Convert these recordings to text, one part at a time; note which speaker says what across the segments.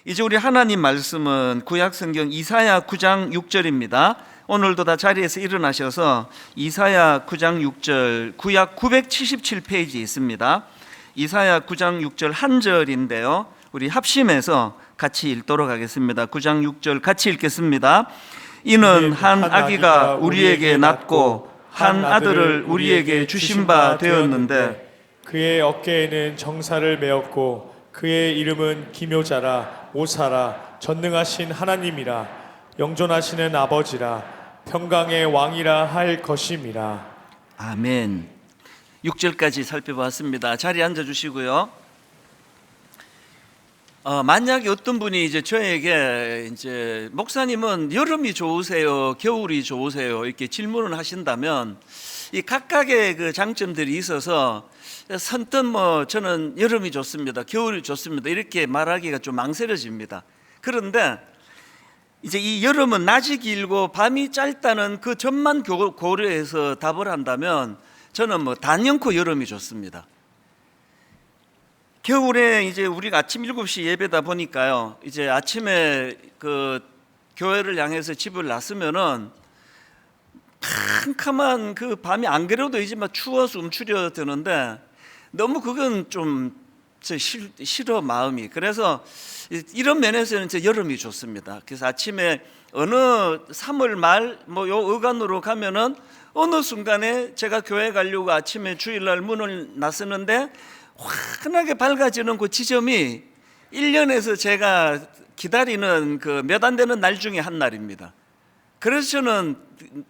Speaker 1: 이제 우리 하나님 말씀은 구약 성경 이사야 9장 6절입니다. 오늘도 다 자리에서 일어나셔서 이사야 9장 6절 구약 977페이지에 있습니다. 이사야 9장 6절 한 절인데요, 우리 합심해서 같이 읽도록 하겠습니다. 9장 6절 같이 읽겠습니다. 이는 한 아기가 우리에게 낳고 한 아들을 우리에게 주신 바 되었는데
Speaker 2: 그의 어깨에는 정사를 메었고 그의 이름은 기묘자라 오사라 전능하신 하나님이라 영존하시는 아버지라 평강의 왕이라 할 것임이라.
Speaker 1: 아멘. 6절까지 살펴봤습니다. 자리에 앉아주시고요. 만약에 어떤 분이 이제 저에게 이제 목사님은 여름이 좋으세요, 겨울이 좋으세요 이렇게 질문을 하신다면 이 각각의 그 장점들이 있어서 선뜻 저는 여름이 좋습니다, 겨울이 좋습니다 이렇게 말하기가 좀 망설여집니다. 그런데 이제 이 여름은 낮이 길고 밤이 짧다는 그 점만 고려해서 답을 한다면 저는 단연코 여름이 좋습니다. 겨울에 이제 우리가 아침 7시 예배다 보니까요, 이제 아침에 그 교회를 향해서 집을 나서면은 캄캄한 그 밤이 안 그래도 이제 막 추워서 움츠려 드는데 너무 그건 좀 싫어 마음이. 그래서 이런 면에서는 여름이 좋습니다. 그래서 아침에 어느 3월 말 요 어간으로 가면은 어느 순간에 제가 교회 가려고 아침에 주일날 문을 나서는데 환하게 밝아지는 그 지점이 1년에서 제가 기다리는 그 몇 안 되는 날 중에 한 날입니다. 그래서 저는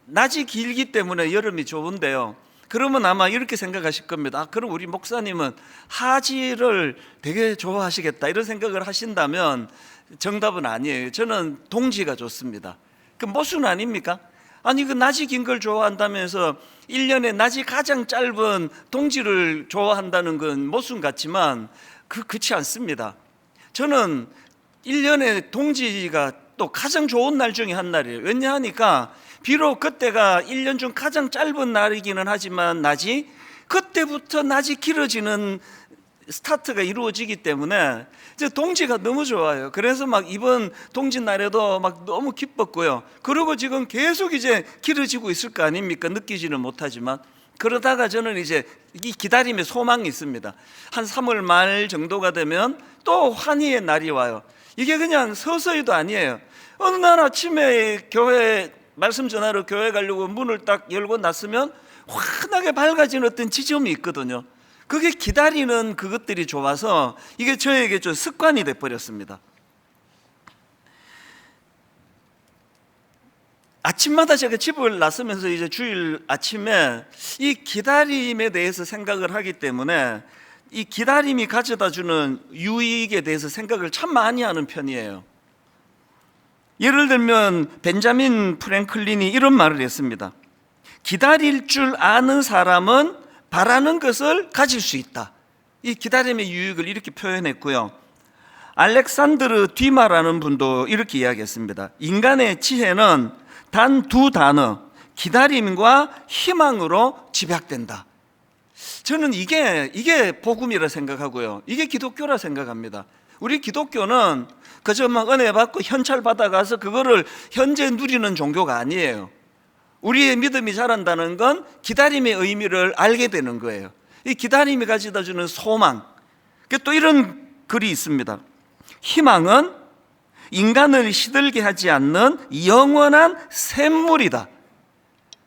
Speaker 1: 낮이 길기 때문에 여름이 좋은데요, 그러면 아마 이렇게 생각하실 겁니다. 그럼 우리 목사님은 하지를 되게 좋아하시겠다 이런 생각을 하신다면 정답은 아니에요. 저는 동지가 좋습니다. 그 모순 아닙니까? 아니 그 낮이 긴 걸 좋아한다면서 1년에 낮이 가장 짧은 동지를 좋아한다는 건 모순 같지만 그렇지 않습니다. 저는 1년에 동지가 또 가장 좋은 날 중에 한 날이에요. 왜냐하니까 비록 그때가 1년 중 가장 짧은 날이기는 하지만 낮이 그때부터 낮이 길어지는 스타트가 이루어지기 때문에 이제 동지가 너무 좋아요. 그래서 막 이번 동지 날에도 막 너무 기뻤고요. 그리고 지금 계속 이제 길어지고 있을 거 아닙니까? 느끼지는 못하지만. 그러다가 저는 이제 이 기다림에 소망이 있습니다. 한 3월 말 정도가 되면 또 환희의 날이 와요. 이게 그냥 서서히도 아니에요. 어느 날 아침에 교회 말씀 전하러 교회 가려고 문을 딱 열고 났으면 환하게 밝아진 어떤 지점이 있거든요. 그게 기다리는 그것들이 좋아서 이게 저에게 좀 습관이 돼버렸습니다. 아침마다 제가 집을 나서면서 이제 주일 아침에 이 기다림에 대해서 생각을 하기 때문에 이 기다림이 가져다 주는 유익에 대해서 생각을 참 많이 하는 편이에요. 예를 들면 벤자민 프랭클린이 이런 말을 했습니다. 기다릴 줄 아는 사람은 바라는 것을 가질 수 있다. 이 기다림의 유익을 이렇게 표현했고요. 알렉산드르 뒤마라는 분도 이렇게 이야기했습니다. 인간의 지혜는 단 두 단어, 기다림과 희망으로 집약된다. 저는 이게 복음이라 생각하고요, 이게 기독교라 생각합니다. 우리 기독교는 그저 막 은혜 받고 현찰 받아가서 그거를 현재 누리는 종교가 아니에요. 우리의 믿음이 자란다는 건 기다림의 의미를 알게 되는 거예요. 이 기다림이 가져다 주는 소망. 또 이런 글이 있습니다. 희망은 인간을 시들게 하지 않는 영원한 샘물이다.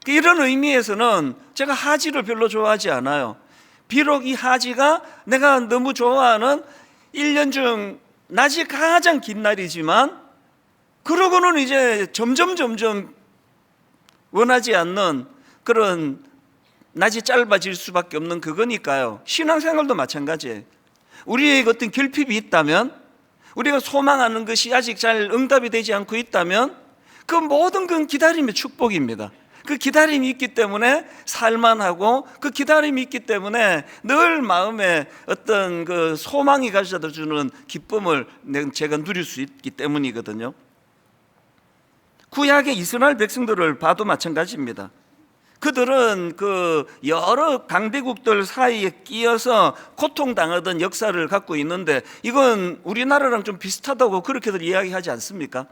Speaker 1: 이런 의미에서는 제가 하지를 별로 좋아하지 않아요. 비록 이 하지가 내가 너무 좋아하는 1년 중 낮이 가장 긴 날이지만 그러고는 이제 점점 원하지 않는 그런 낮이 짧아질 수밖에 없는 그거니까요. 신앙생활도 마찬가지예요. 우리에게 어떤 결핍이 있다면, 우리가 소망하는 것이 아직 잘 응답이 되지 않고 있다면 그 모든 건 기다림의 축복입니다. 그 기다림이 있기 때문에 살만하고, 그 기다림이 있기 때문에 늘 마음에 어떤 그 소망이 가져다 주는 기쁨을 제가 누릴 수 있기 때문이거든요. 구약의 이스라엘 백성들을 봐도 마찬가지입니다. 그들은 그 여러 강대국들 사이에 끼어서 고통당하던 역사를 갖고 있는데 이건 우리나라랑 좀 비슷하다고 그렇게들 이야기하지 않습니까?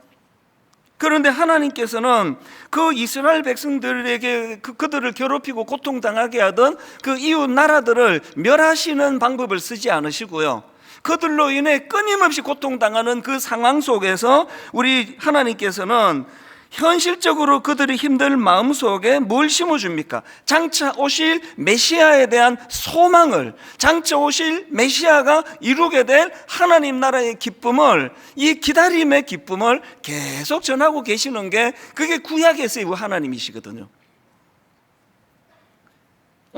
Speaker 1: 그런데 하나님께서는 그 이스라엘 백성들에게 그들을 괴롭히고 고통당하게 하던 그 이웃 나라들을 멸하시는 방법을 쓰지 않으시고요, 그들로 인해 끊임없이 고통당하는 그 상황 속에서 우리 하나님께서는 현실적으로 그들이 힘든 마음속에 뭘 심어줍니까? 장차 오실 메시아에 대한 소망을, 장차 오실 메시아가 이루게 될 하나님 나라의 기쁨을, 이 기다림의 기쁨을 계속 전하고 계시는 게 그게 구약에서의 하나님이시거든요.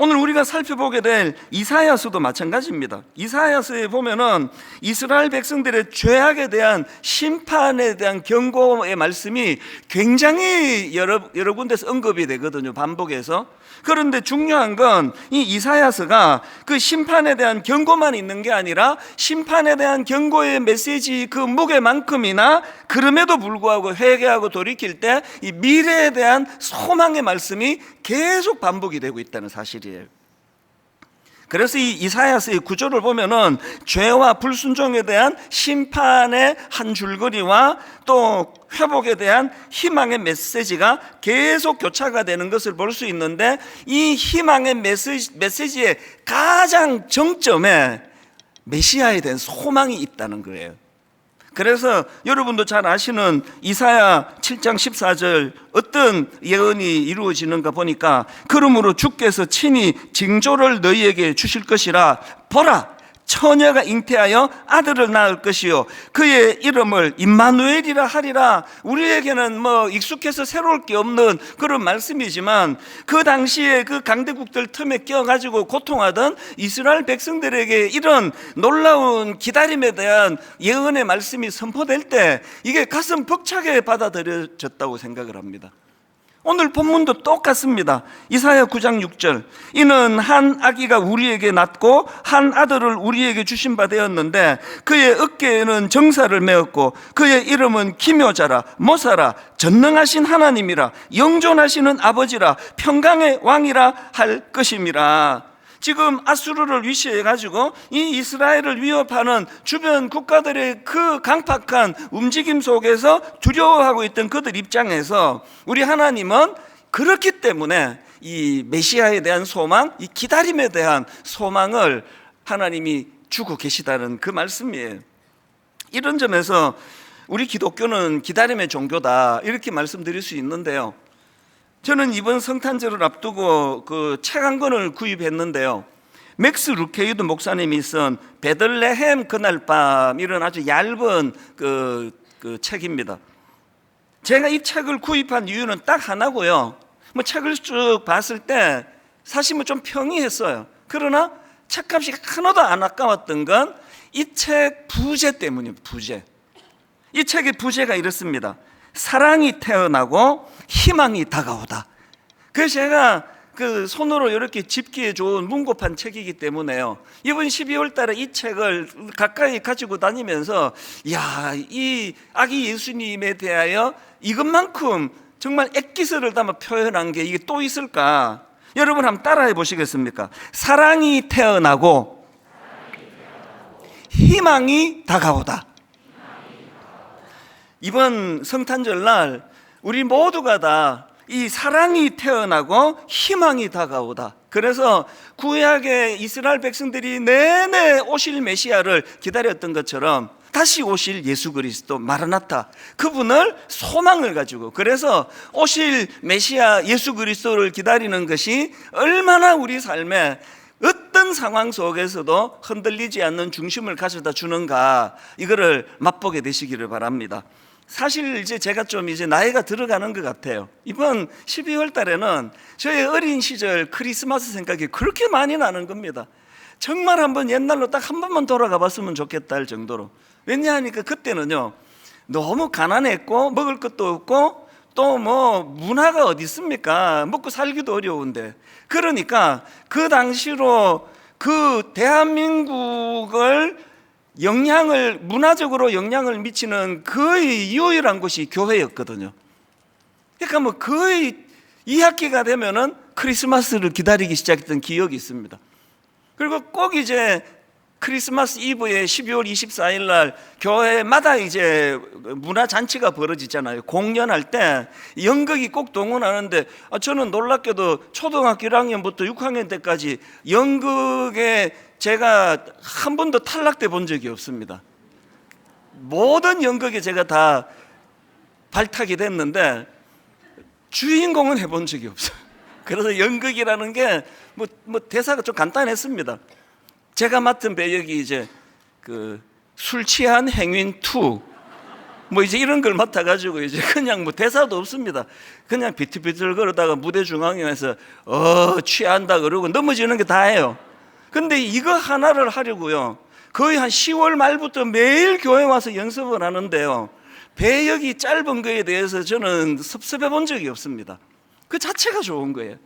Speaker 1: 오늘 우리가 살펴보게 될 이사야서도 마찬가지입니다. 이사야서에 보면은 이스라엘 백성들의 죄악에 대한 심판에 대한 경고의 말씀이 굉장히 여러 군데서 언급이 되거든요, 반복해서. 그런데 중요한 건 이 이사야서가 그 심판에 대한 경고만 있는 게 아니라 심판에 대한 경고의 메시지 그 무게만큼이나 그럼에도 불구하고 회개하고 돌이킬 때 이 미래에 대한 소망의 말씀이 계속 반복이 되고 있다는 사실이에요. 그래서 이 이사야서의 구조를 보면은 죄와 불순종에 대한 심판의 한 줄거리와 또 회복에 대한 희망의 메시지가 계속 교차가 되는 것을 볼 수 있는데, 이 희망의 메시지의 가장 정점에 메시아에 대한 소망이 있다는 거예요. 그래서 여러분도 잘 아시는 이사야 7장 14절 어떤 예언이 이루어지는가 보니까, 그러므로 주께서 친히 징조를 너희에게 주실 것이라. 보라, 처녀가 잉태하여 아들을 낳을 것이요 그의 이름을 임마누엘이라 하리라. 우리에게는 뭐 익숙해서 새로울 게 없는 그런 말씀이지만, 그 당시에 그 강대국들 틈에 끼어가지고 고통하던 이스라엘 백성들에게 이런 놀라운 기다림에 대한 예언의 말씀이 선포될 때 이게 가슴 벅차게 받아들여졌다고 생각을 합니다. 오늘 본문도 똑같습니다. 이사야 9장 6절, 이는 한 아기가 우리에게 낳고 한 아들을 우리에게 주신 바 되었는데 그의 어깨에는 정사를 메었고 그의 이름은 기묘자라, 모사라, 전능하신 하나님이라, 영존하시는 아버지라, 평강의 왕이라 할 것임이라. 지금 아수르를 위시해 가지고 이 이스라엘을 위협하는 주변 국가들의 그 강팍한 움직임 속에서 두려워하고 있던 그들 입장에서 우리 하나님은 그렇기 때문에 이 메시아에 대한 소망, 이 기다림에 대한 소망을 하나님이 주고 계시다는 그 말씀이에요. 이런 점에서 우리 기독교는 기다림의 종교다, 이렇게 말씀드릴 수 있는데요, 저는 이번 성탄절을 앞두고 그 책 한 권을 구입했는데요, 맥스 루케이드 목사님이 쓴 베들레헴 그날 밤, 이런 아주 얇은 그 책입니다. 제가 이 책을 구입한 이유는 딱 하나고요, 뭐 책을 쭉 봤을 때 사실 뭐 좀 평이했어요. 그러나 책값이 하나도 안 아까웠던 건 이 책 부제 때문입니다. 부제. 이 책의 부제가 이렇습니다. 사랑이 태어나고 희망이 다가오다. 그래서 제가 그 손으로 이렇게 집기에 좋은 문고판 책이기 때문에요, 이번 12월 달에 이 책을 가까이 가지고 다니면서 이 아기 예수님에 대하여 이것만큼 정말 액기스를 담아 표현한 게 이게 또 있을까? 여러분 한번 따라해 보시겠습니까? 사랑이 태어나고 희망이 다가오다. 이번 성탄절날 우리 모두가 다 이 사랑이 태어나고 희망이 다가오다. 그래서 구약의 이스라엘 백성들이 내내 오실 메시아를 기다렸던 것처럼 다시 오실 예수 그리스도 마라나타, 그분을 소망을 가지고, 그래서 오실 메시아 예수 그리스도를 기다리는 것이 얼마나 우리 삶에 어떤 상황 속에서도 흔들리지 않는 중심을 가져다 주는가, 이거를 맛보게 되시기를 바랍니다. 사실 이제 제가 좀 이제 나이가 들어가는 것 같아요. 이번 12월 달에는 저의 어린 시절 크리스마스 생각이 그렇게 많이 나는 겁니다. 정말 한번 옛날로 딱 한 번만 돌아가 봤으면 좋겠다 할 정도로. 왜냐하니까 그때는요, 너무 가난했고 먹을 것도 없고 또 뭐 문화가 어디 있습니까? 먹고 살기도 어려운데. 그러니까 그 당시로 그 대한민국을 문화적으로 영향을 미치는 거의 유일한 곳이 교회였거든요. 그러니까 뭐 거의 2학기가 되면은 크리스마스를 기다리기 시작했던 기억이 있습니다. 그리고 꼭 이제 크리스마스 이브에 12월 24일 날 교회마다 이제 문화 잔치가 벌어지잖아요. 공연할 때 연극이 꼭 동원하는데 저는 놀랍게도 초등학교 1학년부터 6학년 때까지 연극에 제가 한 번도 탈락돼 본 적이 없습니다. 모든 연극에 제가 다 발탁이 됐는데 주인공은 해본 적이 없어요. 그래서 연극이라는 게 뭐 대사가 좀 간단했습니다. 제가 맡은 배역이 이제 그 술 취한 행윈 2 뭐 이제 이런 걸 맡아가지고 이제 그냥 뭐 대사도 없습니다. 그냥 비틀비틀 걸어다가 무대 중앙에서 취한다 그러고 넘어지는 게 다예요. 근데 이거 하나를 하려고요 거의 한 10월 말부터 매일 교회 와서 연습을 하는데요, 배역이 짧은 거에 대해서 저는 섭섭해 본 적이 없습니다. 그 자체가 좋은 거예요.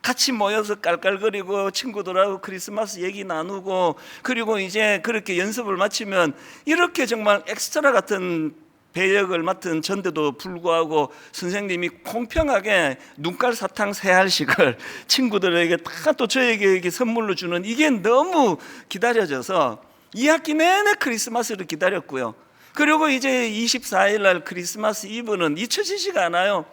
Speaker 1: 같이 모여서 깔깔거리고 친구들하고 크리스마스 얘기 나누고, 그리고 이제 그렇게 연습을 마치면 이렇게 정말 엑스트라 같은 배역을 맡은 전데도 불구하고 선생님이 공평하게 눈깔 사탕 3알씩을 친구들에게 다 또 저에게 이렇게 선물로 주는, 이게 너무 기다려져서 2학기 내내 크리스마스를 기다렸고요. 그리고 이제 24일 날 크리스마스 이브는 잊혀지지가 않아요.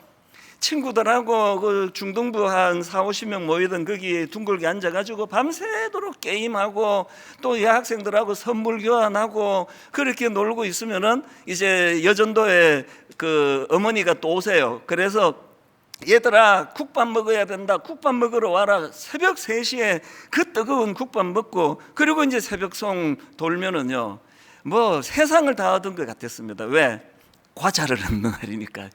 Speaker 1: 친구들하고 그 중등부 한 40-50명 모이던 거기에 둥글게 앉아가지고 밤새도록 게임하고 또 여학생들하고 선물 교환하고 그렇게 놀고 있으면은 이제 여전도에 그 어머니가 또 오세요. 그래서 얘들아 국밥 먹어야 된다, 국밥 먹으러 와라. 새벽 3시에 그 뜨거운 국밥 먹고, 그리고 이제 새벽송 돌면은요 뭐 세상을 다 얻은 것 같았습니다. 왜? 과자를 얻는 날이니까.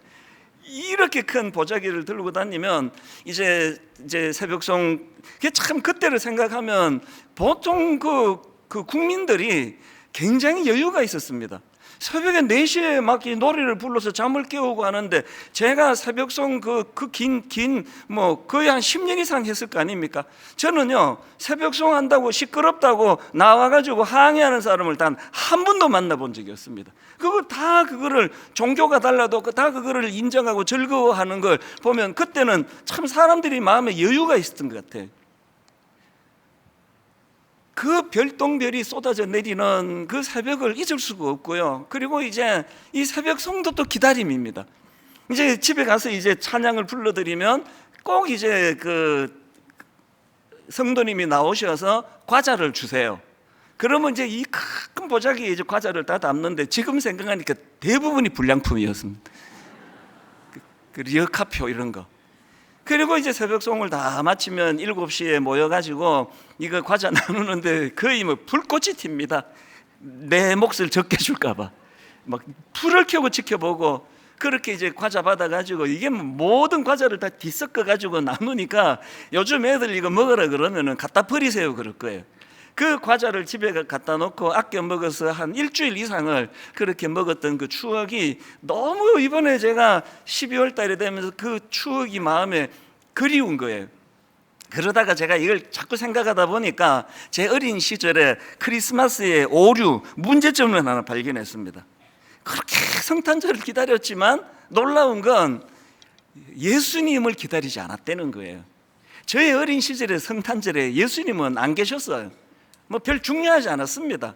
Speaker 1: 이렇게 큰 보자기를 들고 다니면 이제 새벽송, 참 그때를 생각하면 보통 그 국민들이 굉장히 여유가 있었습니다. 새벽에 4시에 막 이 노래를 불러서 잠을 깨우고 하는데, 제가 새벽송 긴 뭐 거의 한 10년 이상 했을 거 아닙니까? 저는요 새벽송 한다고 시끄럽다고 나와가지고 항의하는 사람을 단 한 번도 만나본 적이 없습니다. 그거를 종교가 달라도 다 그거를 인정하고 즐거워하는 걸 보면 그때는 참 사람들이 마음에 여유가 있었던 것 같아요. 그 별똥별이 쏟아져 내리는 그 새벽을 잊을 수가 없고요. 그리고 이제 이 새벽 성도 또 기다림입니다. 이제 집에 가서 이제 찬양을 불러드리면 꼭 이제 그 성도님이 나오셔서 과자를 주세요. 그러면 이제 이 큰 보자기에 이제 과자를 다 담는데, 지금 생각하니까 대부분이 불량품이었습니다. 그 리어카표 이런 거. 그리고 이제 새벽송을 다 마치면 7시에 모여가지고 이거 과자 나누는데 거의 뭐 불꽃이 튑니다. 내 몫을 적게 줄까봐 막 불을 켜고 지켜보고, 그렇게 이제 과자 받아가지고 이게 모든 과자를 다 뒤섞어가지고 나누니까 요즘 애들 이거 먹으라 그러면은 갖다 버리세요 그럴 거예요. 그 과자를 집에 갖다 놓고 아껴 먹어서 한 일주일 이상을 그렇게 먹었던 그 추억이 너무, 이번에 제가 12월 달에 되면서 그 추억이 마음에 그리운 거예요. 그러다가 제가 이걸 자꾸 생각하다 보니까 제 어린 시절에 크리스마스의 오류, 문제점을 하나 발견했습니다. 그렇게 성탄절을 기다렸지만 놀라운 건 예수님을 기다리지 않았다는 거예요. 저의 어린 시절의 성탄절에 예수님은 안 계셨어요. 뭐 별 중요하지 않았습니다.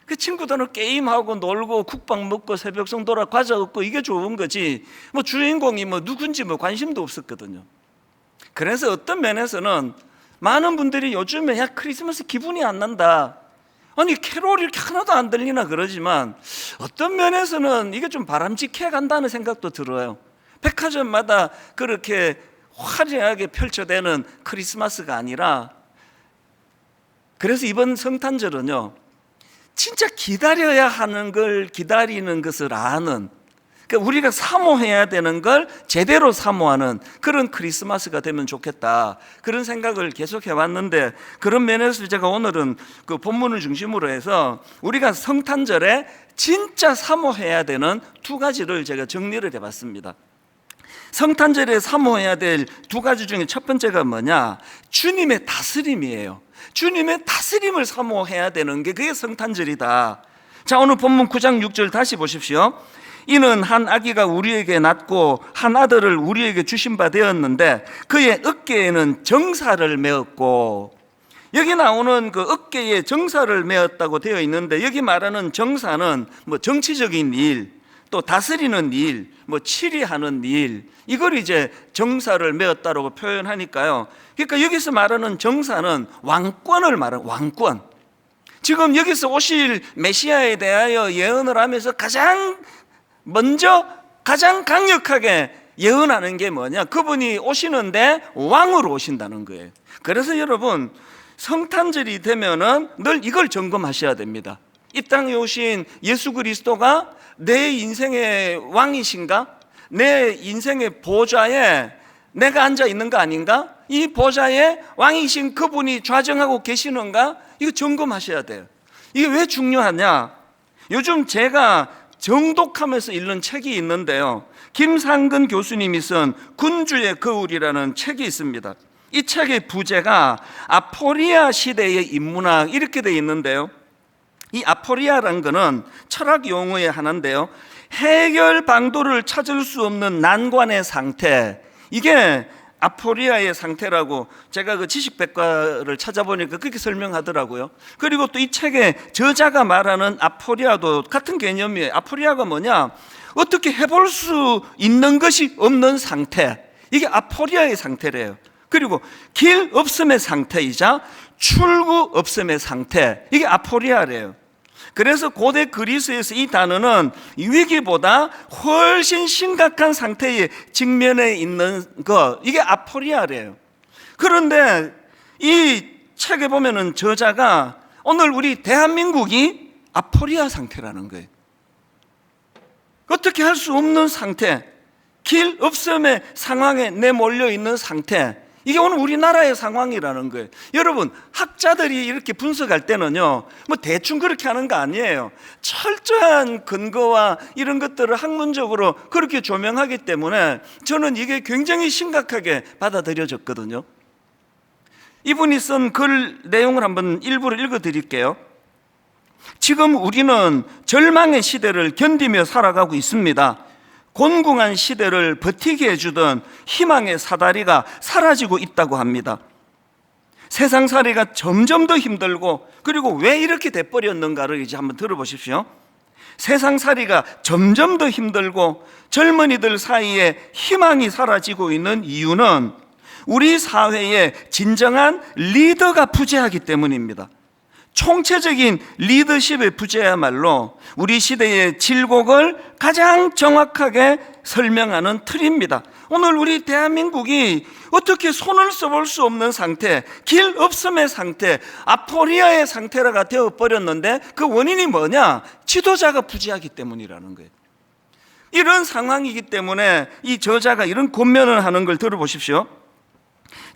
Speaker 1: 그 친구들은 게임하고 놀고 국밥 먹고 새벽송 돌아 과자 얻고 이게 좋은 거지, 뭐 주인공이 뭐 누군지 뭐 관심도 없었거든요. 그래서 어떤 면에서는 많은 분들이 요즘에 야 크리스마스 기분이 안 난다, 아니 캐롤이 이렇게 하나도 안 들리나 그러지만, 어떤 면에서는 이게 좀 바람직해 간다는 생각도 들어요. 백화점마다 그렇게 화려하게 펼쳐대는 크리스마스가 아니라, 그래서 이번 성탄절은요 진짜 기다려야 하는 걸 기다리는 것을 아는, 그러니까 우리가 사모해야 되는 걸 제대로 사모하는 그런 크리스마스가 되면 좋겠다, 그런 생각을 계속 해왔는데, 그런 면에서 제가 오늘은 그 본문을 중심으로 해서 우리가 성탄절에 진짜 사모해야 되는 2가지를 제가 정리를 해봤습니다. 성탄절에 사모해야 될 2가지 중에 첫 번째가 뭐냐, 주님의 다스림이에요. 주님의 다스림을 사모해야 되는 게 그게 성탄절이다. 자, 오늘 본문 9장 6절 다시 보십시오. 이는 한 아기가 우리에게 낳고 한 아들을 우리에게 주신 바 되었는데 그의 어깨에는 정사를 메었고, 여기 나오는 그 어깨에 정사를 메었다고 되어 있는데, 여기 말하는 정사는 뭐 정치적인 일, 또 다스리는 일, 뭐 치리하는 일, 이걸 이제 정사를 메었다라고 표현하니까요. 그러니까 여기서 말하는 정사는 왕권을 말하는 왕권. 지금 여기서 오실 메시아에 대하여 예언을 하면서 가장 먼저 가장 강력하게 예언하는 게 뭐냐? 그분이 오시는데 왕으로 오신다는 거예요. 그래서 여러분, 성탄절이 되면은 늘 이걸 점검하셔야 됩니다. 이 땅에 오신 예수 그리스도가 내 인생의 왕이신가? 내 인생의 보좌에 내가 앉아 있는 거 아닌가? 이 보좌에 왕이신 그분이 좌정하고 계시는가? 이거 점검하셔야 돼요. 이게 왜 중요하냐? 요즘 제가 정독하면서 읽는 책이 있는데요, 김상근 교수님이 쓴 군주의 거울이라는 책이 있습니다. 이 책의 부제가 아포리아 시대의 인문학 이렇게 되어 있는데요, 이 아포리아라는 것은 철학 용어의 하나인데요, 해결 방도를 찾을 수 없는 난관의 상태, 이게 아포리아의 상태라고 제가 그 지식백과를 찾아보니까 그렇게 설명하더라고요. 그리고 또 이 책의 저자가 말하는 아포리아도 같은 개념이에요. 아포리아가 뭐냐? 어떻게 해볼 수 있는 것이 없는 상태, 이게 아포리아의 상태래요. 그리고 길 없음의 상태이자 출구 없음의 상태, 이게 아포리아래요. 그래서 고대 그리스에서 이 단어는 위기보다 훨씬 심각한 상태에 직면해 있는 것, 이게 아포리아래요. 그런데 이 책에 보면은 저자가 오늘 우리 대한민국이 아포리아 상태라는 거예요. 어떻게 할 수 없는 상태, 길 없음의 상황에 내몰려 있는 상태, 이게 오늘 우리나라의 상황이라는 거예요. 여러분, 학자들이 이렇게 분석할 때는요, 뭐 대충 그렇게 하는 거 아니에요. 철저한 근거와 이런 것들을 학문적으로 그렇게 조명하기 때문에 저는 이게 굉장히 심각하게 받아들여졌거든요. 이분이 쓴 글 내용을 한번 일부를 읽어드릴게요. 지금 우리는 절망의 시대를 견디며 살아가고 있습니다. 곤궁한 시대를 버티게 해주던 희망의 사다리가 사라지고 있다고 합니다. 세상살이가 점점 더 힘들고, 그리고 왜 이렇게 돼버렸는가를 이제 한번 들어보십시오. 세상살이가 점점 더 힘들고 젊은이들 사이에 희망이 사라지고 있는 이유는 우리 사회에 진정한 리더가 부재하기 때문입니다. 총체적인 리더십의 부재야말로 우리 시대의 질곡을 가장 정확하게 설명하는 틀입니다. 오늘 우리 대한민국이 어떻게 손을 써볼 수 없는 상태, 길 없음의 상태, 아포리아의 상태가 되어버렸는데 그 원인이 뭐냐? 지도자가 부재하기 때문이라는 거예요. 이런 상황이기 때문에 이 저자가 이런 권면을 하는 걸 들어보십시오.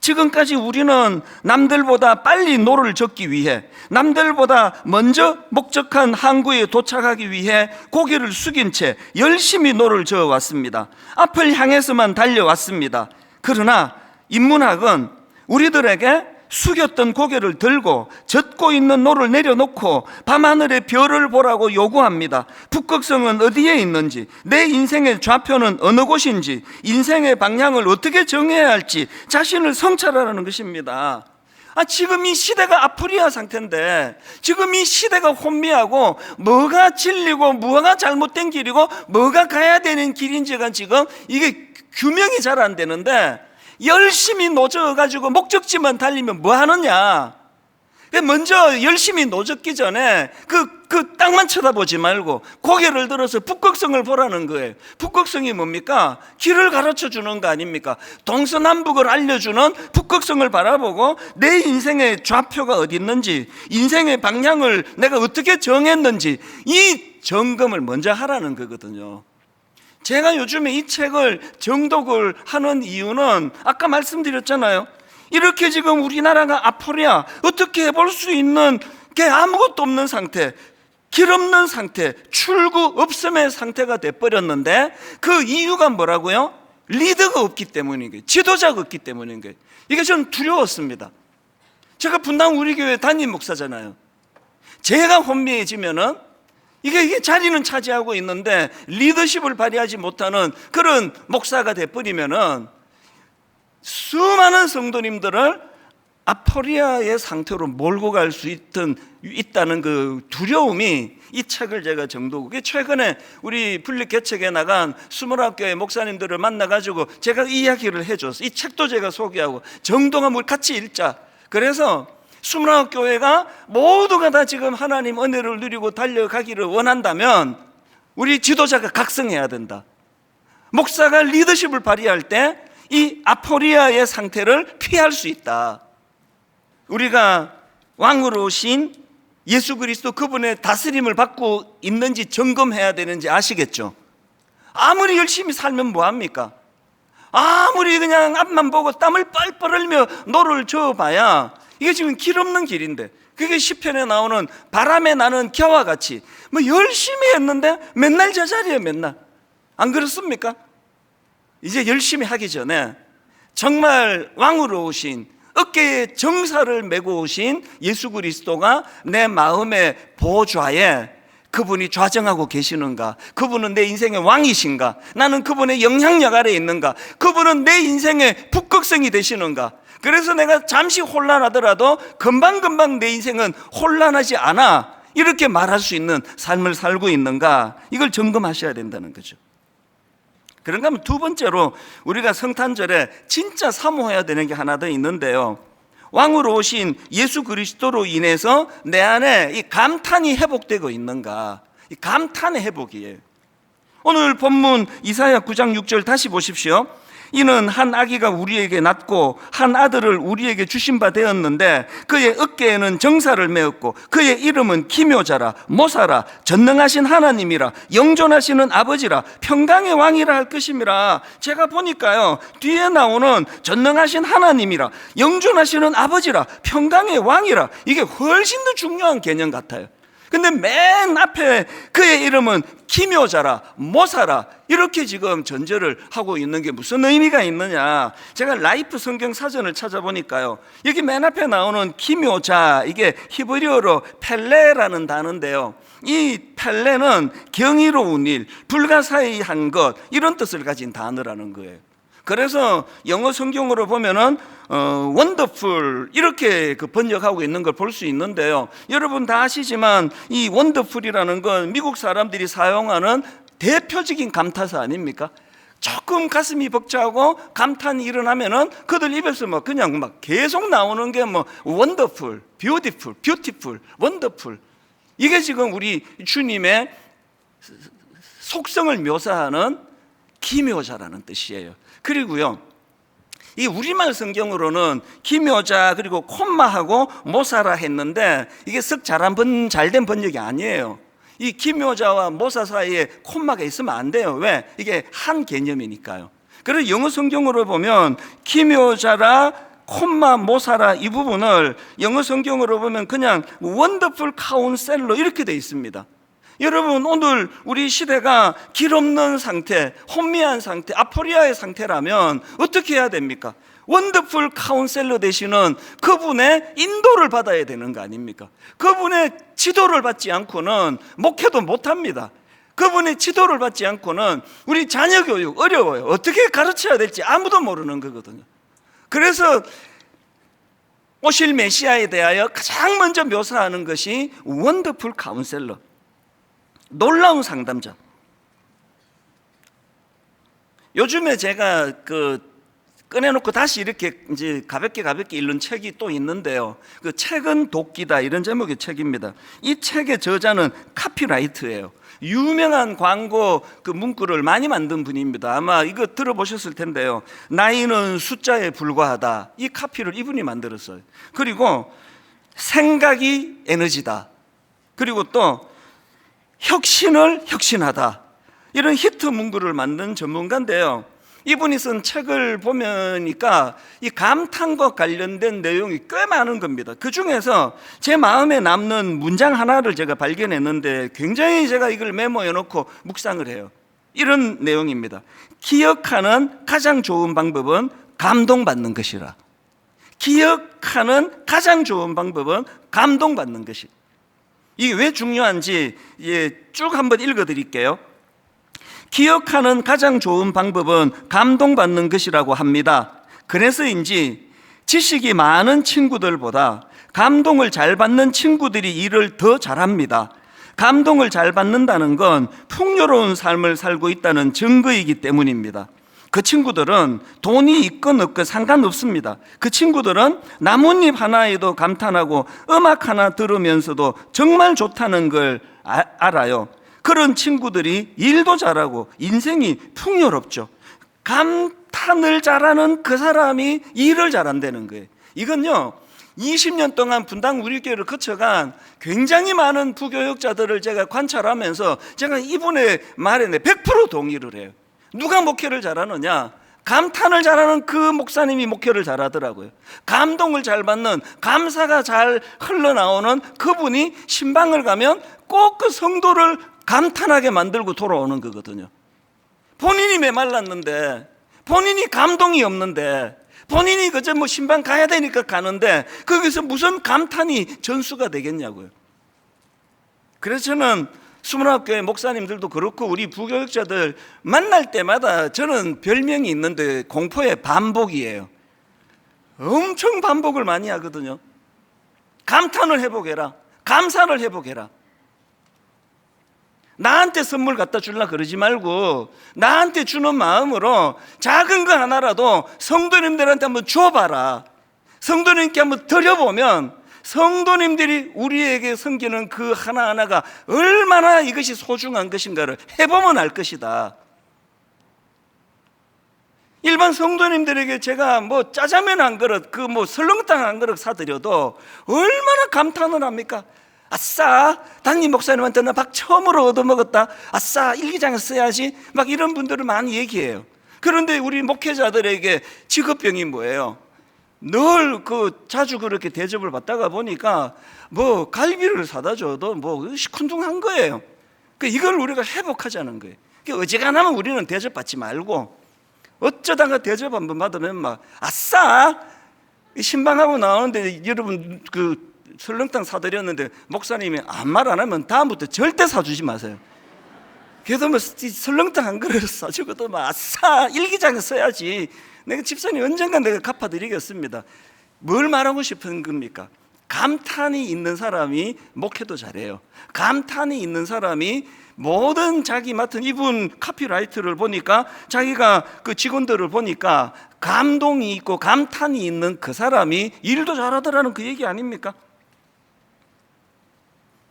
Speaker 1: 지금까지 우리는 남들보다 빨리 노를 젓기 위해, 남들보다 먼저 목적한 항구에 도착하기 위해 고개를 숙인 채 열심히 노를 저어왔습니다. 앞을 향해서만 달려왔습니다. 그러나 인문학은 우리들에게 숙였던 고개를 들고 젓고 있는 노를 내려놓고 밤하늘의 별을 보라고 요구합니다. 북극성은 어디에 있는지, 내 인생의 좌표는 어느 곳인지, 인생의 방향을 어떻게 정해야 할지 자신을 성찰하라는 것입니다. 지금 이 시대가 아프리아 상태인데, 지금 이 시대가 혼미하고 뭐가 진리고 뭐가 잘못된 길이고 뭐가 가야 되는 길인지가 지금 이게 규명이 잘 안 되는데, 열심히 노져가지고 목적지만 달리면 뭐 하느냐? 먼저 열심히 노젓기 전에 그 땅만 쳐다보지 말고 고개를 들어서 북극성을 보라는 거예요. 북극성이 뭡니까? 길을 가르쳐 주는 거 아닙니까? 동서남북을 알려주는 북극성을 바라보고 내 인생의 좌표가 어디 있는지, 인생의 방향을 내가 어떻게 정했는지, 이 점검을 먼저 하라는 거거든요. 제가 요즘에 이 책을 정독을 하는 이유는 아까 말씀드렸잖아요. 이렇게 지금 우리나라가 아포리아, 어떻게 해볼 수 있는 게 아무것도 없는 상태, 길 없는 상태, 출구 없음의 상태가 돼버렸는데 그 이유가 뭐라고요? 리더가 없기 때문인 거예요. 지도자가 없기 때문인 거예요. 이게 저는 두려웠습니다. 제가 분당 우리 교회 담임 목사잖아요. 제가 혼미해지면은 이게 자리는 차지하고 있는데 리더십을 발휘하지 못하는 그런 목사가 돼버리면은 수많은 성도님들을 아포리아의 상태로 몰고 갈 수 있다는 그 두려움이 이 책을 제가 정도고, 최근에 우리 분립 개척에 나간 29교회 목사님들을 만나가지고 제가 이야기를 해줬어요. 이 책도 제가 소개하고 정도가 뭘 같이 읽자. 그래서 29교회가 모두가 다 지금 하나님 은혜를 누리고 달려가기를 원한다면 우리 지도자가 각성해야 된다. 목사가 리더십을 발휘할 때 이 아포리아의 상태를 피할 수 있다. 우리가 왕으로 오신 예수 그리스도 그분의 다스림을 받고 있는지 점검해야 되는지 아시겠죠? 아무리 열심히 살면 뭐합니까? 아무리 그냥 앞만 보고 땀을 뻘뻘 흘며 노를 저어봐야 이게 지금 길 없는 길인데, 그게 시편에 나오는 바람에 나는 겨와 같이 뭐 열심히 했는데 맨날 제자리에 맨날. 안 그렇습니까? 이제 열심히 하기 전에 정말 왕으로 오신, 어깨에 정사를 메고 오신 예수 그리스도가 내 마음의 보좌에 그분이 좌정하고 계시는가? 그분은 내 인생의 왕이신가? 나는 그분의 영향력 아래에 있는가? 그분은 내 인생의 북극성이 되시는가? 그래서 내가 잠시 혼란하더라도 금방금방 내 인생은 혼란하지 않아, 이렇게 말할 수 있는 삶을 살고 있는가? 이걸 점검하셔야 된다는 거죠. 그런가 하면 두 번째로 우리가 성탄절에 진짜 사모해야 되는 게 하나 더 있는데요, 왕으로 오신 예수 그리스도로 인해서 내 안에 이 감탄이 회복되고 있는가? 이 감탄의 회복이에요. 오늘 본문 이사야 9장 6절 다시 보십시오. 이는 한 아기가 우리에게 낳고 한 아들을 우리에게 주신 바 되었는데 그의 어깨에는 정사를 메었고 그의 이름은 기묘자라, 모사라, 전능하신 하나님이라, 영존하시는 아버지라, 평강의 왕이라 할 것임이라. 제가 보니까요, 뒤에 나오는 전능하신 하나님이라, 영존하시는 아버지라, 평강의 왕이라, 이게 훨씬 더 중요한 개념 같아요. 근데 맨 앞에 그의 이름은 기묘자라, 모사라, 이렇게 지금 전제를 하고 있는 게 무슨 의미가 있느냐? 제가 라이프 성경 사전을 찾아보니까요, 여기 맨 앞에 나오는 기묘자, 이게 히브리어로 펠레라는 단어인데요, 이 펠레는 경이로운 일, 불가사의한 것, 이런 뜻을 가진 단어라는 거예요. 그래서 영어 성경으로 보면은 원더풀 이렇게 그 번역하고 있는 걸 볼 수 있는데요, 여러분 다 아시지만 이 원더풀이라는 건 미국 사람들이 사용하는 대표적인 감탄사 아닙니까? 조금 가슴이 벅차고 감탄이 일어나면은 그들 입에서 막 그냥 막 계속 나오는 게 뭐 원더풀, 뷰티풀, 뷰티풀, 원더풀. 이게 지금 우리 주님의 속성을 묘사하는 기묘자라는 뜻이에요. 그리고요, 이 우리말 성경으로는 기묘자 그리고 콤마하고 모사라 했는데 이게 썩 잘된 번역이 아니에요. 이 기묘자와 모사 사이에 콤마가 있으면 안 돼요. 왜? 이게 한 개념이니까요. 그래서 영어 성경으로 보면 기묘자라, 콤마, 모사라, 이 부분을 영어 성경으로 보면 그냥 원더풀 카운셀러 이렇게 돼 있습니다. 여러분, 오늘 우리 시대가 길 없는 상태, 혼미한 상태, 아포리아의 상태라면 어떻게 해야 됩니까? 원더풀 카운셀러 되시는 그분의 인도를 받아야 되는 거 아닙니까? 그분의 지도를 받지 않고는 목회도 못합니다. 그분의 지도를 받지 않고는 우리 자녀 교육 어려워요. 어떻게 가르쳐야 될지 아무도 모르는 거거든요. 그래서 오실 메시아에 대하여 가장 먼저 묘사하는 것이 원더풀 카운셀러, 놀라운 상담자. 요즘에 제가 꺼내놓고 다시 이렇게 이제 가볍게 읽는 책이 또 있는데요, 그 책은 도끼다, 이런 제목의 책입니다. 이 책의 저자는 카피라이트예요. 유명한 광고 그 문구를 많이 만든 분입니다. 아마 이거 들어보셨을 텐데요, 나이는 숫자에 불과하다, 이 카피를 이분이 만들었어요. 그리고 생각이 에너지다, 그리고 또 혁신을 혁신하다, 이런 히트 문구를 만든 전문가인데요, 이분이 쓴 책을 보니까 이 감탄과 관련된 내용이 꽤 많은 겁니다. 그 중에서 제 마음에 남는 문장 하나를 제가 발견했는데 굉장히 제가 이걸 메모해 놓고 묵상을 해요. 이런 내용입니다. 기억하는 가장 좋은 방법은 감동받는 것이라. 기억하는 가장 좋은 방법은 감동받는 것이다. 이게 왜 중요한지 쭉 한번 읽어드릴게요. 기억하는 가장 좋은 방법은 감동받는 것이라고 합니다. 그래서인지 지식이 많은 친구들보다 감동을 잘 받는 친구들이 일을 더 잘합니다. 감동을 잘 받는다는 건 풍요로운 삶을 살고 있다는 증거이기 때문입니다. 그 친구들은 돈이 있건 없건 상관없습니다. 그 친구들은 나뭇잎 하나에도 감탄하고 음악 하나 들으면서도 정말 좋다는 걸 알아요. 그런 친구들이 일도 잘하고 인생이 풍요롭죠. 감탄을 잘하는 그 사람이 일을 잘한다는 거예요. 이건요, 20년 동안 분당 우리교회를 거쳐간 굉장히 많은 부교육자들을 제가 관찰하면서 제가 이분의 말에 100% 동의를 해요. 누가 목회를 잘하느냐? 감탄을 잘하는 그 목사님이 목회를 잘하더라고요. 감동을 잘 받는, 감사가 잘 흘러나오는 그분이 신방을 가면 꼭 그 성도를 감탄하게 만들고 돌아오는 거거든요. 본인이 메말랐는데, 본인이 감동이 없는데, 본인이 그저 뭐 신방 가야 되니까 가는데 거기서 무슨 감탄이 전수가 되겠냐고요. 그래서 저는 수문학교의 목사님들도 그렇고 우리 부교육자들 만날 때마다 저는 별명이 있는데 공포의 반복이에요. 엄청 반복을 많이 하거든요. 감탄을 해보게라, 감사를 해보게라. 나한테 선물 갖다 주려 그러지 말고 나한테 주는 마음으로 작은 거 하나라도 성도님들한테 한번 줘봐라. 성도님께 한번 드려보면 성도님들이 우리에게 섬기는 그 하나하나가 얼마나 이것이 소중한 것인가를 해보면 알 것이다. 일반 성도님들에게 제가 뭐 짜장면 한 그릇, 그 뭐 설렁탕 한 그릇 사드려도 얼마나 감탄을 합니까? 아싸, 담임 목사님한테 나 밥 처음으로 얻어먹었다. 아싸, 일기장에 써야지. 막 이런 분들을 많이 얘기해요. 그런데 우리 목회자들에게 직업병이 뭐예요? 늘 자주 그렇게 대접을 받다가 보니까 뭐 갈비를 사다 줘도 뭐 시큰둥한 거예요. 이걸 우리가 회복하자는 거예요. 어지간하면 우리는 대접받지 말고 어쩌다가 대접 한번 받으면 막 아싸, 신방하고 나오는데 여러분 설렁탕 사드렸는데 목사님이 아무 말 안 하면 다음부터 절대 사주지 마세요. 그래도 뭐 설렁탕 한 그릇 사주고도 막 아싸, 일기장에 써야지. 내가 집사님 언젠간 내가 갚아드리겠습니다. 뭘 말하고 싶은 겁니까? 감탄이 있는 사람이 목회도 잘해요. 감탄이 있는 사람이 모든 자기 맡은 이분 카피라이트를 보니까 자기가 그 직원들을 보니까 감동이 있고 감탄이 있는 그 사람이 일도 잘하더라는 그 얘기 아닙니까?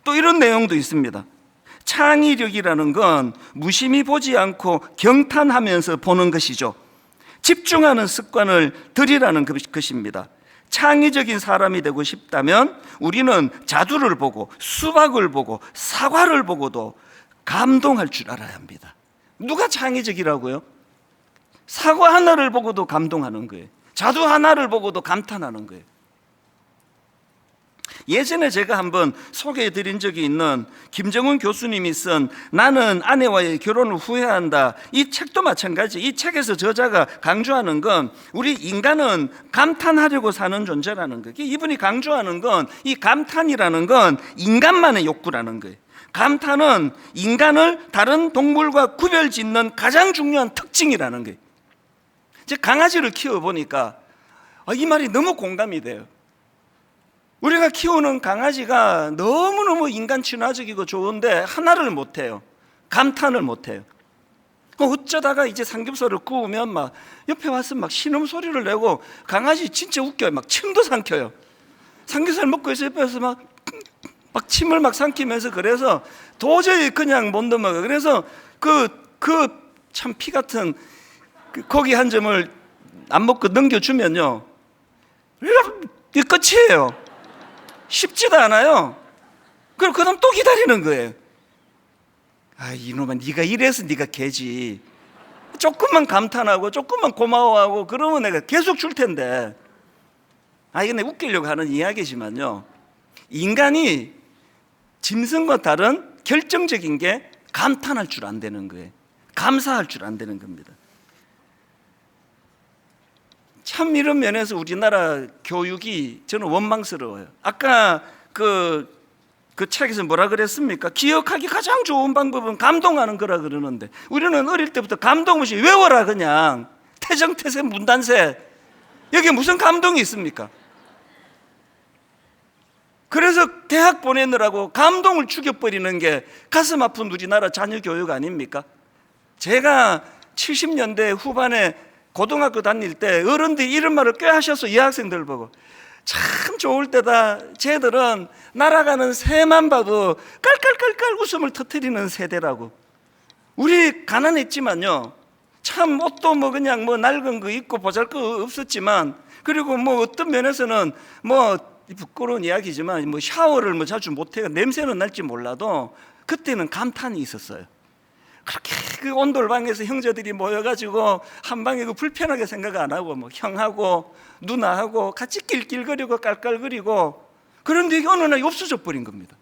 Speaker 1: 또 이런 내용도 있습니다. 창의력이라는 건 무심히 보지 않고 경탄하면서 보는 것이죠. 집중하는 습관을 들이라는 것입니다. 창의적인 사람이 되고 싶다면 우리는 자두를 보고 수박을 보고 사과를 보고도 감동할 줄 알아야 합니다. 누가 창의적이라고요? 사과 하나를 보고도 감동하는 거예요. 자두 하나를 보고도 감탄하는 거예요. 예전에 제가 한번 소개해 드린 적이 있는 김정은 교수님이 쓴 나는 아내와의 결혼을 후회한다, 이 책도 마찬가지. 이 책에서 저자가 강조하는 건 우리 인간은 감탄하려고 사는 존재라는 거예요. 이분이 강조하는 건 이 감탄이라는 건 인간만의 욕구라는 거예요. 감탄은 인간을 다른 동물과 구별짓는 가장 중요한 특징이라는 거예요. 제가 강아지를 키워보니까 이 말이 너무 공감이 돼요. 우리가 키우는 강아지가 너무너무 인간 친화적이고 좋은데 하나를 못해요. 감탄을 못해요. 어쩌다가 이제 삼겹살을 구우면 막 옆에 와서 막 신음소리를 내고 강아지 진짜 웃겨요. 막 침도 삼켜요. 삼겹살 먹고 있어 옆에서 막 침을 막 삼키면서 그래서 도저히 그냥 못 넘어가. 그래서 참 피 같은 고기 한 점을 안 먹고 넘겨주면요, 이게 끝이에요. 쉽지도 않아요. 그럼 그 다음 또 기다리는 거예요. 이놈아, 네가 이래서 네가 개지. 조금만 감탄하고 조금만 고마워하고 그러면 내가 계속 줄 텐데. 이게 내가 웃기려고 하는 이야기지만요, 인간이 짐승과 다른 결정적인 게 감탄할 줄 안 되는 거예요. 감사할 줄 안 되는 겁니다. 참 이런 면에서 우리나라 교육이 저는 원망스러워요. 아까 그 그 책에서 뭐라 그랬습니까? 기억하기 가장 좋은 방법은 감동하는 거라 그러는데, 우리는 어릴 때부터 감동 없이 외워라, 그냥 태정태세 문단세, 여기에 무슨 감동이 있습니까? 그래서 대학 보내느라고 감동을 죽여버리는 게 가슴 아픈 우리나라 자녀 교육 아닙니까? 제가 70년대 후반에 고등학교 다닐 때 어른들이 이런 말을 꽤 하셨어. 여학생들 보고 참 좋을 때다, 쟤들은 날아가는 새만 봐도 깔깔깔깔 웃음을 터뜨리는 세대라고. 우리 가난했지만요, 참 옷도 뭐 그냥 뭐 낡은 거 입고 보잘것 없었지만, 그리고 뭐 어떤 면에서는 뭐 부끄러운 이야기지만 뭐 샤워를 뭐 자주 못해요. 냄새는 날지 몰라도 그때는 감탄이 있었어요. 그렇게 그 온돌방에서 형제들이 모여가지고 한 방에 그 불편하게 생각 안 하고 뭐 형하고 누나하고 같이 낄낄거리고 깔깔거리고, 그런데 이게 어느 날 없어져 버린 겁니다.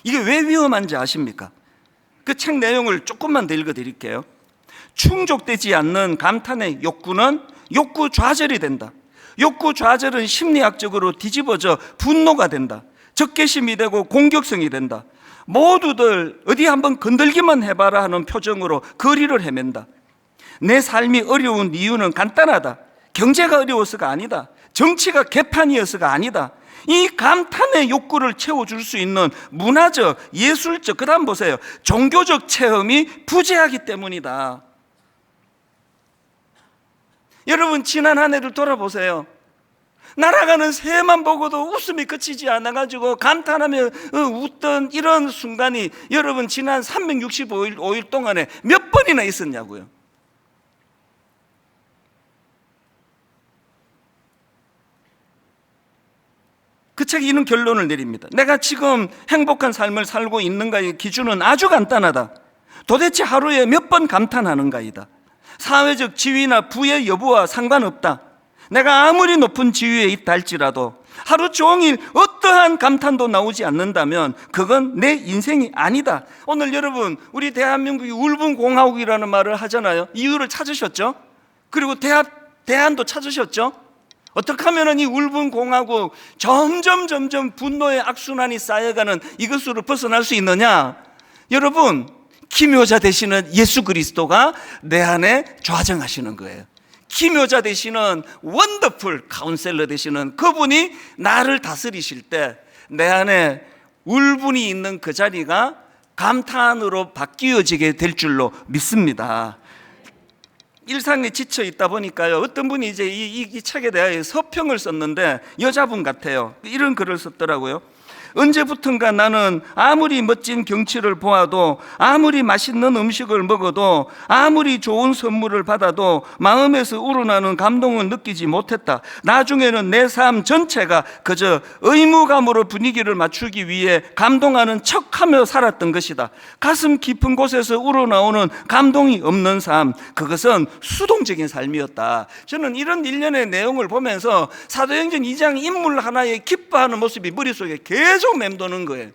Speaker 1: 이게 왜 위험한지 아십니까? 그 책 내용을 조금만 더 읽어드릴게요. 충족되지 않는 감탄의 욕구는 욕구 좌절이 된다. 욕구 좌절은 심리학적으로 뒤집어져 분노가 된다. 적개심이 되고 공격성이 된다. 모두들 어디 한번 건들기만 해봐라 하는 표정으로 거리를 헤맨다. 내 삶이 어려운 이유는 간단하다. 경제가 어려워서가 아니다. 정치가 개판이어서가 아니다. 이 감탄의 욕구를 채워줄 수 있는 문화적, 예술적, 그 다음 보세요, 종교적 체험이 부재하기 때문이다. 여러분, 지난 한 해를 돌아보세요. 날아가는 새만 보고도 웃음이 그치지 않아가지고 감탄하며 웃던 이런 순간이 여러분 지난 365일 동안에 몇 번이나 있었냐고요. 그 책이 이런 결론을 내립니다. 내가 지금 행복한 삶을 살고 있는가의 기준은 아주 간단하다. 도대체 하루에 몇 번 감탄하는가이다. 사회적 지위나 부의 여부와 상관없다. 내가 아무리 높은 지위에 있다 할지라도 하루 종일 어떠한 감탄도 나오지 않는다면 그건 내 인생이 아니다. 오늘 여러분, 우리 대한민국이 울분공화국이라는 말을 하잖아요. 이유를 찾으셨죠? 그리고 대안도 찾으셨죠? 어떻게 하면 이 울분공화국 점점 분노의 악순환이 쌓여가는 이것으로 벗어날 수 있느냐? 여러분, 기묘자 되시는 예수 그리스도가 내 안에 좌정하시는 거예요. 기묘자 되시는 원더풀 카운셀러 되시는 그분이 나를 다스리실 때 내 안에 울분이 있는 그 자리가 감탄으로 바뀌어지게 될 줄로 믿습니다. 일상에 지쳐 있다 보니까요, 어떤 분이 이제 이 책에 대해 서평을 썼는데 여자분 같아요. 이런 글을 썼더라고요. 언제부턴가 나는 아무리 멋진 경치를 보아도, 아무리 맛있는 음식을 먹어도, 아무리 좋은 선물을 받아도 마음에서 우러나는 감동을 느끼지 못했다. 나중에는 내 삶 전체가 그저 의무감으로 분위기를 맞추기 위해 감동하는 척하며 살았던 것이다. 가슴 깊은 곳에서 우러나오는 감동이 없는 삶, 그것은 수동적인 삶이었다. 저는 이런 일련의 내용을 보면서 사도행전 2장 인물 하나에 기뻐하는 모습이 머릿속에 계속 맴도는 거예요.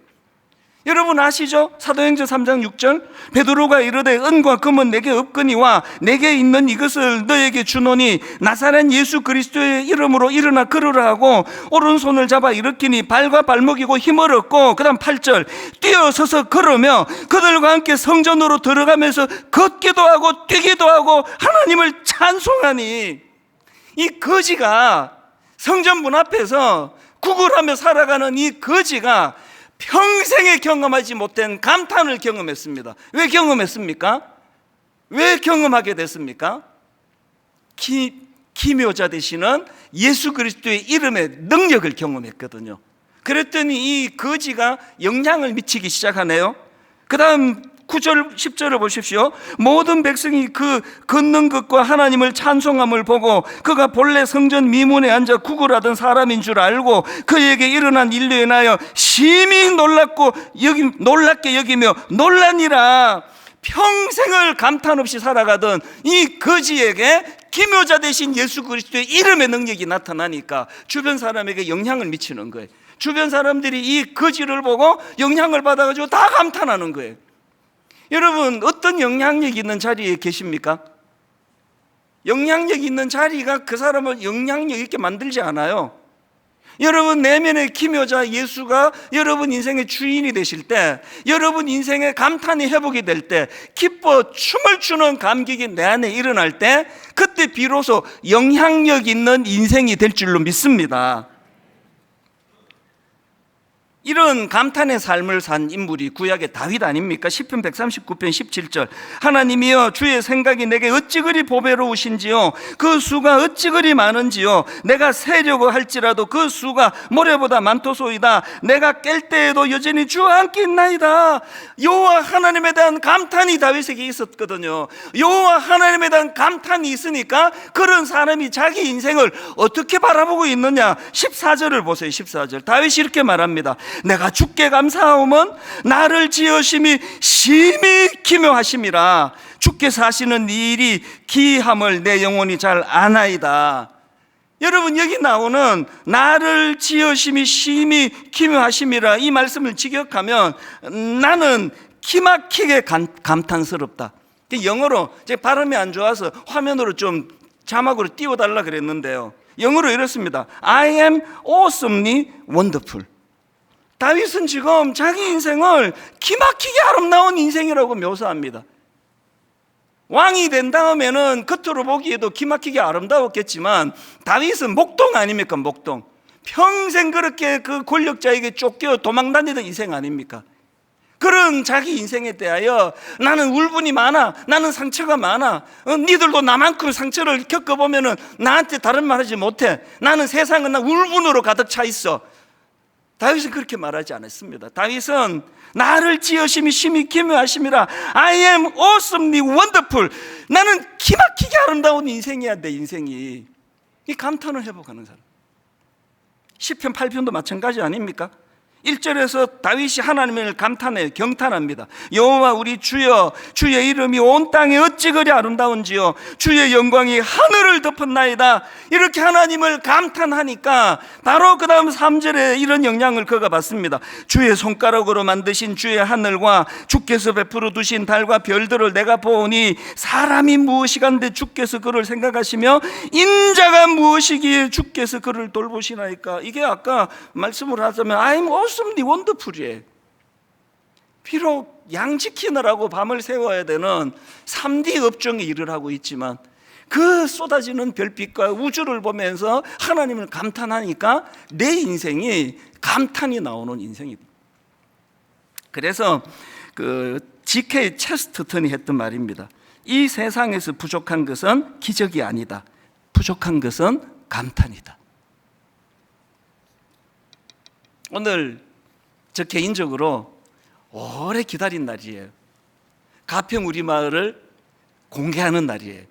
Speaker 1: 여러분 아시죠? 사도행전 3장 6절, 베드로가 이르되 은과 금은 내게 없거니와 내게 있는 이것을 너에게 주노니 나사렛 예수 그리스도의 이름으로 일어나 걸으라 하고 오른손을 잡아 일으키니 발과 발목이고 힘을 얻고, 그 다음 8절, 뛰어서서 걸으며 그들과 함께 성전으로 들어가면서 걷기도 하고 뛰기도 하고 하나님을 찬송하니. 이 거지가 성전 문 앞에서 구걸하며 살아가는 이 거지가 평생에 경험하지 못한 감탄을 경험했습니다. 왜 경험했습니까? 왜 경험하게 됐습니까? 기묘자 되시는 예수 그리스도의 이름의 능력을 경험했거든요. 그랬더니 이 거지가 영향을 미치기 시작하네요. 그 다음 9절 10절을 보십시오. 모든 백성이 그 걷는 것과 하나님을 찬송함을 보고 그가 본래 성전 미문에 앉아 구걸하던 사람인 줄 알고 그에게 일어난 일로 인하여 심히 놀랍게 여기며 놀라니라. 평생을 감탄 없이 살아가던 이 거지에게 기묘자 되신 예수 그리스도의 이름의 능력이 나타나니까 주변 사람에게 영향을 미치는 거예요. 주변 사람들이 이 거지를 보고 영향을 받아가지고 다 감탄하는 거예요. 여러분, 어떤 영향력 있는 자리에 계십니까? 영향력 있는 자리가 그 사람을 영향력 있게 만들지 않아요. 여러분 내면의 기묘자 예수가 여러분 인생의 주인이 되실 때, 여러분 인생의 감탄이 회복이 될 때, 기뻐 춤을 추는 감격이 내 안에 일어날 때, 그때 비로소 영향력 있는 인생이 될 줄로 믿습니다. 이런 감탄의 삶을 산 인물이 구약의 다윗 아닙니까? 시편 139편 17절, 하나님이여 주의 생각이 내게 어찌 그리 보배로우신지요, 그 수가 어찌 그리 많은지요, 내가 세려고 할지라도 그 수가 모래보다 많도소이다. 내가 깰 때에도 여전히 주와 함께 있나이다. 여호와 하나님에 대한 감탄이 다윗에게 있었거든요. 여호와 하나님에 대한 감탄이 있으니까 그런 사람이 자기 인생을 어떻게 바라보고 있느냐. 14절을 보세요. 14절 다윗이 이렇게 말합니다. 내가 주께 감사하오면 나를 지으심이 심히 기묘하심이라. 주께서 하시는 이 일이 기이함을 내 영혼이 잘 아나이다. 여러분 여기 나오는 나를 지으심이 심히 기묘하심이라, 이 말씀을 직역하면 나는 기막히게 감탄스럽다. 영어로 제가 발음이 안 좋아서 화면으로 좀 자막으로 띄워달라 그랬는데요, 영어로 이렇습니다. I am awesomely wonderful. 다윗은 지금 자기 인생을 기막히게 아름다운 인생이라고 묘사합니다. 왕이 된 다음에는 겉으로 보기에도 기막히게 아름다웠겠지만 다윗은 목동 아닙니까? 목동. 평생 그렇게 그 권력자에게 쫓겨 도망다니던 인생 아닙니까? 그런 자기 인생에 대하여 나는 울분이 많아, 나는 상처가 많아, 니들도 나만큼 상처를 겪어보면 나한테 다른 말 하지 못해, 나는 세상은 나 울분으로 가득 차 있어. 다윗은 그렇게 말하지 않았습니다. 다윗은 나를 지으심이 심히 기묘하심이라. I am awesomely wonderful. 나는 기막히게 아름다운 인생이야, 내 인생이. 이 감탄을 회복하는 사람. 시편 8편도 마찬가지 아닙니까? 1절에서 다윗이 하나님을 감탄해요. 경탄합니다. 여호와 우리 주여, 주의 이름이 온 땅에 어찌 그리 아름다운지요, 주의 영광이 하늘을 덮었나이다. 이렇게 하나님을 감탄하니까 바로 그 다음 3절에 이런 영향을 그가 받습니다. 주의 손가락으로 만드신 주의 하늘과 주께서 베풀어 두신 달과 별들을 내가 보오니 사람이 무엇이간데 주께서 그를 생각하시며 인자가 무엇이기에 주께서 그를 돌보시나이까. 이게 아까 말씀을 하자면 I'm awesomely wonderful이에요. 비록 양 지키느라고 밤을 새워야 되는 3D 업종에 일을 하고 있지만 그 쏟아지는 별빛과 우주를 보면서 하나님을 감탄하니까 내 인생이 감탄이 나오는 인생이다. 그래서 그 G.K. 체스터턴이 했던 말입니다. 이 세상에서 부족한 것은 기적이 아니다. 부족한 것은 감탄이다. 오늘 저 개인적으로 오래 기다린 날이에요. 가평 우리 마을을 공개하는 날이에요.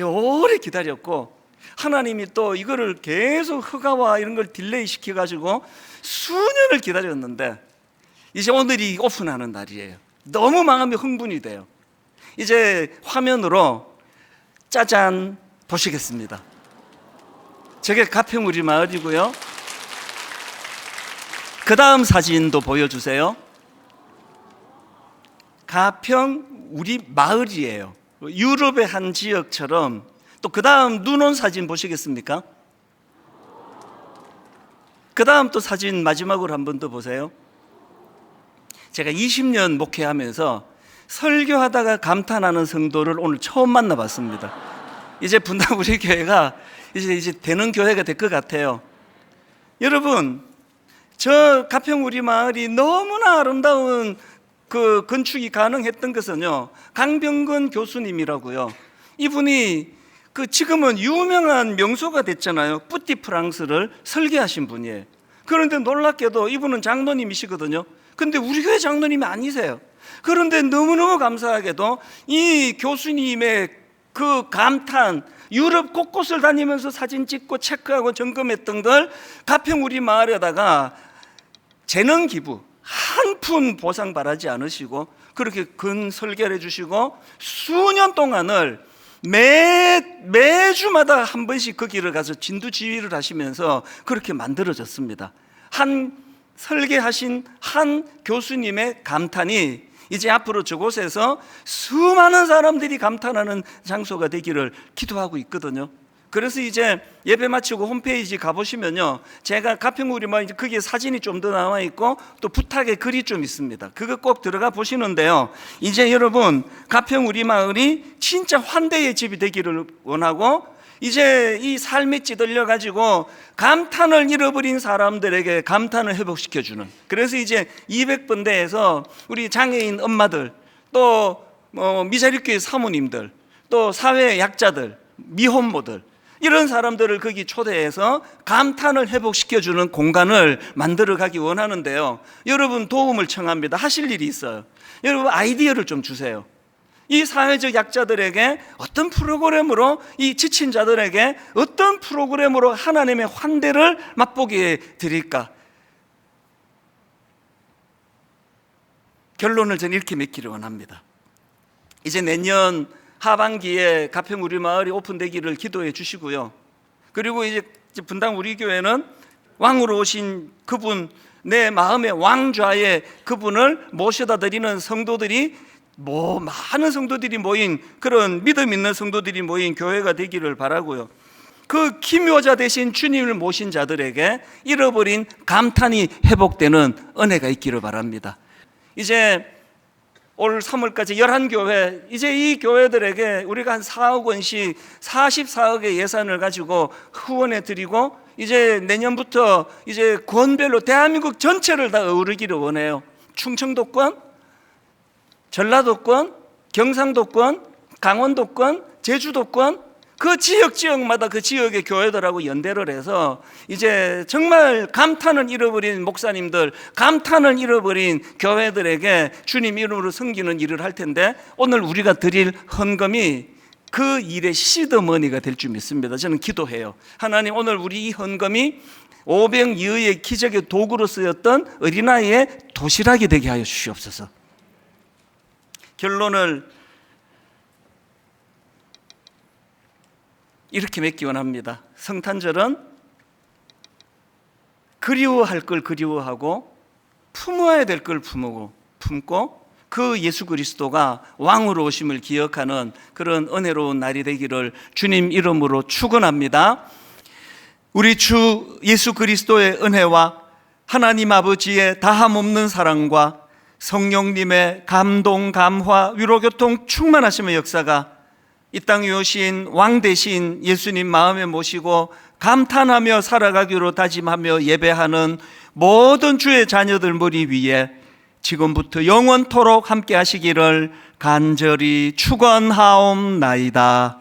Speaker 1: 오래 기다렸고 하나님이 또 이거를 계속 허가와 이런 걸 딜레이 시켜가지고 수년을 기다렸는데 이제 오늘이 오픈하는 날이에요. 너무 마음이 흥분이 돼요. 이제 화면으로 짜잔 보시겠습니다. 저게 가평 우리 마을이고요. 그 다음 사진도 보여주세요. 가평 우리 마을이에요. 유럽의 한 지역처럼. 또 그 다음 눈 온 사진 보시겠습니까? 그 다음 또 사진 마지막으로 한 번 더 보세요. 제가 20년 목회하면서 설교하다가 감탄하는 성도를 오늘 처음 만나봤습니다. 이제 분당 우리 교회가 이제 되는 교회가 될 것 같아요. 여러분, 저 가평 우리 마을이 너무나 아름다운 그 건축이 가능했던 것은요, 강병근 교수님이라고요. 이분이 그 지금은 유명한 명소가 됐잖아요. 뿌띠 프랑스를 설계하신 분이에요. 그런데 놀랍게도 이분은 장로님이시거든요. 근데 우리 교회 장로님이 아니세요. 그런데 너무너무 감사하게도 이 교수님의 그 감탄, 유럽 곳곳을 다니면서 사진 찍고 체크하고 점검했던 걸 가평 우리 마을에다가 재능 기부 한 푼 보상 바라지 않으시고 그렇게 근 설계를 해주시고 수년 동안을 매주마다 한 번씩 거기를 가서 진두지휘를 하시면서 그렇게 만들어졌습니다. 한 설계하신 한 교수님의 감탄이 이제 앞으로 저곳에서 수많은 사람들이 감탄하는 장소가 되기를 기도하고 있거든요. 그래서 이제 예배 마치고 홈페이지 가보시면요, 제가 가평우리마을 거기에 사진이 좀 더 나와 있고 또 부탁의 글이 좀 있습니다. 그거 꼭 들어가 보시는데요, 이제 여러분 가평우리마을이 진짜 환대의 집이 되기를 원하고, 이제 이 삶에 찌들려 가지고 감탄을 잃어버린 사람들에게 감탄을 회복시켜주는, 그래서 이제 200번대에서 우리 장애인 엄마들, 또 미자립교회 사모님들, 또 사회 약자들, 미혼모들, 이런 사람들을 거기 초대해서 감탄을 회복시켜주는 공간을 만들어 가기 원하는데요, 여러분 도움을 청합니다. 하실 일이 있어요. 여러분 아이디어를 좀 주세요. 이 사회적 약자들에게 어떤 프로그램으로, 이 지친 자들에게 어떤 프로그램으로 하나님의 환대를 맛보게 드릴까? 결론을 저는 이렇게 맺기를 원합니다. 이제 내년 하반기에 가평우리마을이 오픈되기를 기도해 주시고요, 그리고 이제 분당 우리 교회는 왕으로 오신 그분, 내 마음의 왕좌에 그분을 모셔다 드리는 성도들이, 많은 성도들이 모인, 그런 믿음 있는 성도들이 모인 교회가 되기를 바라고요, 그 기묘자 되신 주님을 모신 자들에게 잃어버린 감탄이 회복되는 은혜가 있기를 바랍니다. 이제 올 3월까지 11교회, 이제 이 교회들에게 우리가 한 4억 원씩 44억의 예산을 가지고 후원해 드리고, 이제 내년부터 이제 권별로 대한민국 전체를 다 어우르기를 원해요. 충청도권, 전라도권, 경상도권, 강원도권, 제주도권, 그 지역마다 그 지역의 교회들하고 연대를 해서 이제 정말 감탄을 잃어버린 목사님들, 감탄을 잃어버린 교회들에게 주님 이름으로 섬기는 일을 할 텐데, 오늘 우리가 드릴 헌금이 그 일의 시드머니가 될 줄 믿습니다. 저는 기도해요. 하나님, 오늘 우리 이 헌금이 오병이어의 기적의 도구로 쓰였던 어린아이의 도시락이 되게 하여 주시옵소서. 결론을 이렇게 맺기 원합니다. 성탄절은 그리워할 걸 그리워하고 품어야 될 걸 품고 그 예수 그리스도가 왕으로 오심을 기억하는 그런 은혜로운 날이 되기를 주님 이름으로 축원합니다. 우리 주 예수 그리스도의 은혜와 하나님 아버지의 다함없는 사랑과 성령님의 감동, 감화, 위로, 교통, 충만하심의 역사가 이 땅에 오신 왕 대신 예수님 마음에 모시고 감탄하며 살아가기로 다짐하며 예배하는 모든 주의 자녀들 머리 위에 지금부터 영원토록 함께 하시기를 간절히 축원하옵나이다.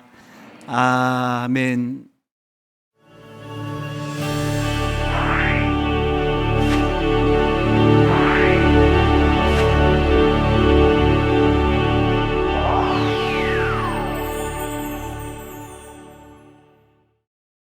Speaker 1: 아멘.